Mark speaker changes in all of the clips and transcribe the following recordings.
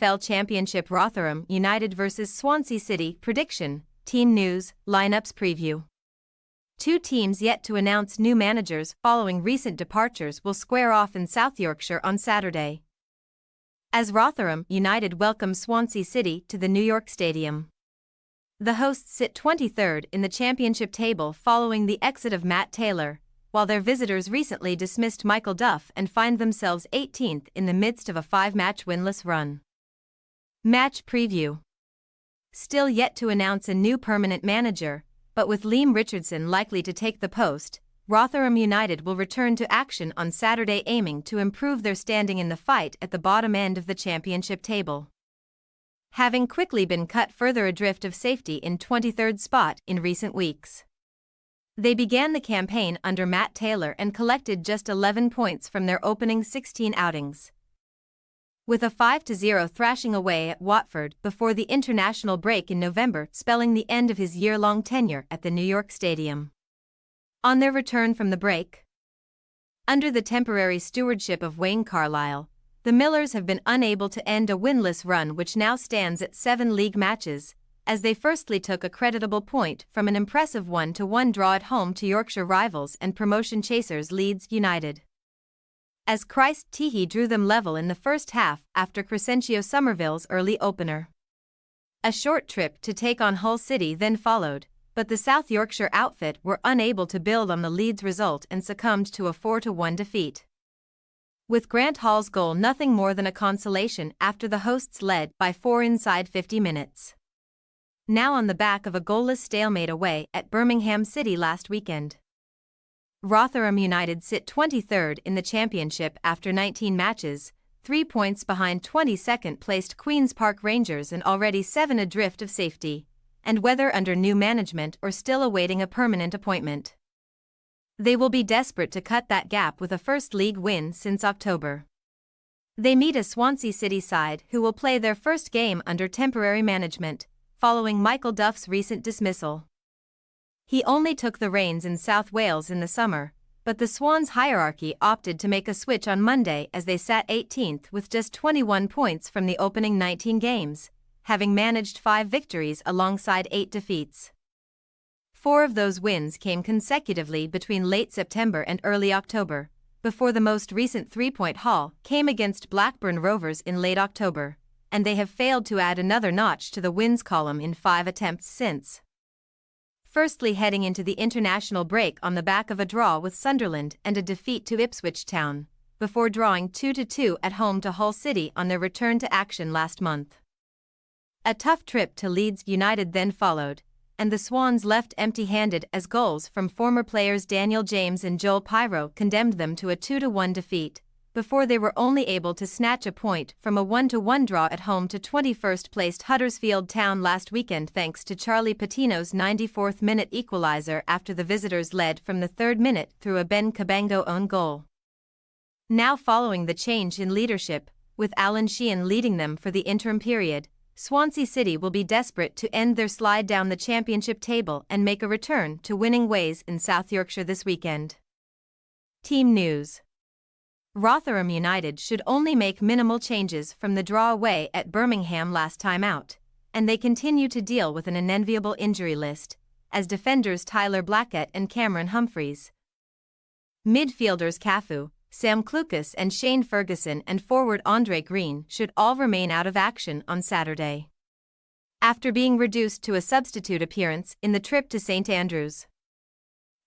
Speaker 1: EFL Championship Rotherham United vs Swansea City prediction, team news, lineups preview. Two teams yet to announce new managers following recent departures will square off in South Yorkshire on Saturday, as Rotherham United welcome Swansea City to the New York Stadium. The hosts sit 23rd in the championship table following the exit of Matt Taylor, while their visitors recently dismissed Michael Duff and find themselves 18th in the midst of a 5-match winless run. Match preview. Still yet to announce a new permanent manager, but with Liam Richardson likely to take the post, Rotherham United will return to action on Saturday, aiming to improve their standing in the fight at the bottom end of the championship table, having quickly been cut further adrift of safety in 23rd spot in recent weeks. They began the campaign under Matt Taylor and collected just 11 points from their opening 16 outings, with a 5-0 thrashing away at Watford before the international break in November, spelling the end of his year-long tenure at the New York Stadium. On their return from the break, under the temporary stewardship of Wayne Carlisle, the Millers have been unable to end a winless run which now stands at 7 league matches, as they firstly took a creditable point from an impressive 1-1 draw at home to Yorkshire rivals and promotion chasers Leeds United, as Christ Teehee drew them level in the first half after Crescencio Somerville's early opener. A short trip to take on Hull City then followed, but the South Yorkshire outfit were unable to build on the Leeds result and succumbed to a 4-1 defeat, with Grant Hall's goal nothing more than a consolation after the hosts led by 4 inside 50 minutes. Now on the back of a goalless stalemate away at Birmingham City last weekend, Rotherham United sit 23rd in the championship after 19 matches, 3 points behind 22nd-placed Queen's Park Rangers and already 7 adrift of safety, and whether under new management or still awaiting a permanent appointment, they will be desperate to cut that gap with a first league win since October. They meet a Swansea City side who will play their first game under temporary management, following Michael Duff's recent dismissal. He only took the reins in South Wales in the summer, but the Swans hierarchy opted to make a switch on Monday as they sat 18th with just 21 points from the opening 19 games, having managed 5 victories alongside 8 defeats. 4 of those wins came consecutively between late September and early October, before the most recent 3-point haul came against Blackburn Rovers in late October, and they have failed to add another notch to the wins column in 5 attempts since. Firstly, heading into the international break on the back of a draw with Sunderland and a defeat to Ipswich Town, before drawing 2-2 at home to Hull City on their return to action last month. A tough trip to Leeds United then followed, and the Swans left empty-handed as goals from former players Daniel James and Joel Pyro condemned them to a 2-1 defeat, before they were only able to snatch a point from a 1-1 draw at home to 21st-placed Huddersfield Town last weekend thanks to Charlie Patino's 94th-minute equaliser after the visitors led from the 3rd minute through a Ben Cabango own goal. Now following the change in leadership, with Alan Sheehan leading them for the interim period, Swansea City will be desperate to end their slide down the championship table and make a return to winning ways in South Yorkshire this weekend. Team news. Rotherham United should only make minimal changes from the draw away at Birmingham last time out, and they continue to deal with an unenviable injury list, as defenders Tyler Blackett and Cameron Humphreys, midfielders Cafu, Sam Clucas and Shane Ferguson and forward Andre Green should all remain out of action on Saturday, after being reduced to a substitute appearance in the trip to St Andrews.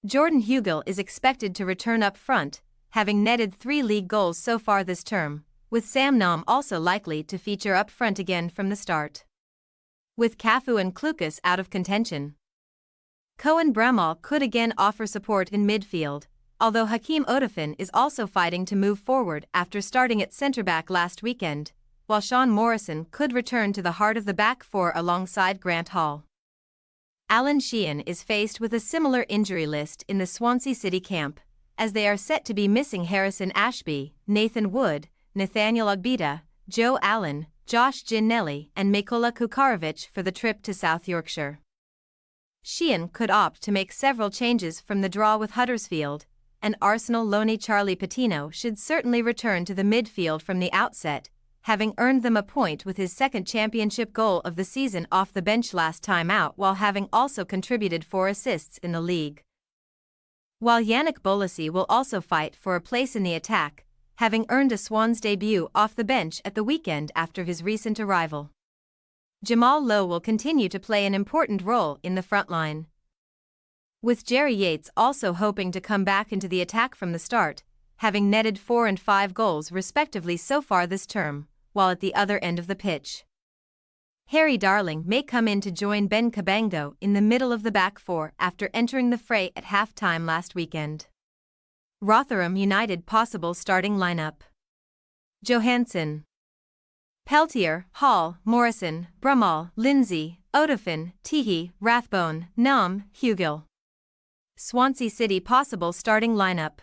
Speaker 1: Jordan Hugill is expected to return up front, having netted 3 league goals so far this term, with Sam Nom also likely to feature up front again from the start, with Cafu and Clucas out of contention. Cohen Bramall could again offer support in midfield, although Hakeem Odafin is also fighting to move forward after starting at centre-back last weekend, while Sean Morrison could return to the heart of the back 4 alongside Grant Hall. Alan Sheehan is faced with a similar injury list in the Swansea City camp, as they are set to be missing Harrison Ashby, Nathan Wood, Nathaniel Ogbita, Joe Allen, Josh Ginnelly and Mikola Kukarovic for the trip to South Yorkshire. Sheehan could opt to make several changes from the draw with Huddersfield, and Arsenal loanee Charlie Patino should certainly return to the midfield from the outset, having earned them a point with his second championship goal of the season off the bench last time out, while having also contributed 4 assists in the league. While Yannick Bolasie will also fight for a place in the attack, having earned a Swans debut off the bench at the weekend after his recent arrival. Jamal Lowe will continue to play an important role in the front line, with Jerry Yates also hoping to come back into the attack from the start, having netted 4 and 5 goals respectively so far this term, while at the other end of the pitch. Harry Darling may come in to join Ben Cabango in the middle of the back four after entering the fray at half-time last weekend. Rotherham United possible starting lineup: Johansson, Peltier, Hall, Morrison, Brummel, Lindsay, Odofin, Teehee, Rathbone, Nam, Hugill. Swansea City possible starting lineup: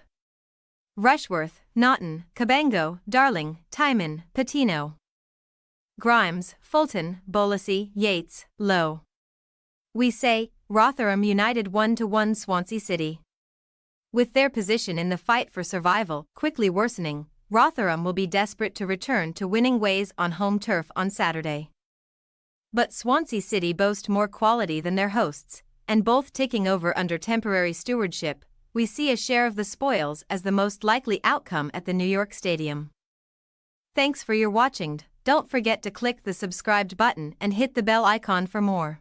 Speaker 1: Rushworth, Naughton, Cabango, Darling, Timon, Patino, Grimes, Fulton, Bolasie, Yates, Lowe. We say, Rotherham United 1-1 Swansea City. With their position in the fight for survival quickly worsening, Rotherham will be desperate to return to winning ways on home turf on Saturday. But Swansea City boast more quality than their hosts, and both taking over under temporary stewardship, we see a share of the spoils as the most likely outcome at the New York Stadium. Thanks for your watching. Don't forget to click the subscribed button and hit the bell icon for more.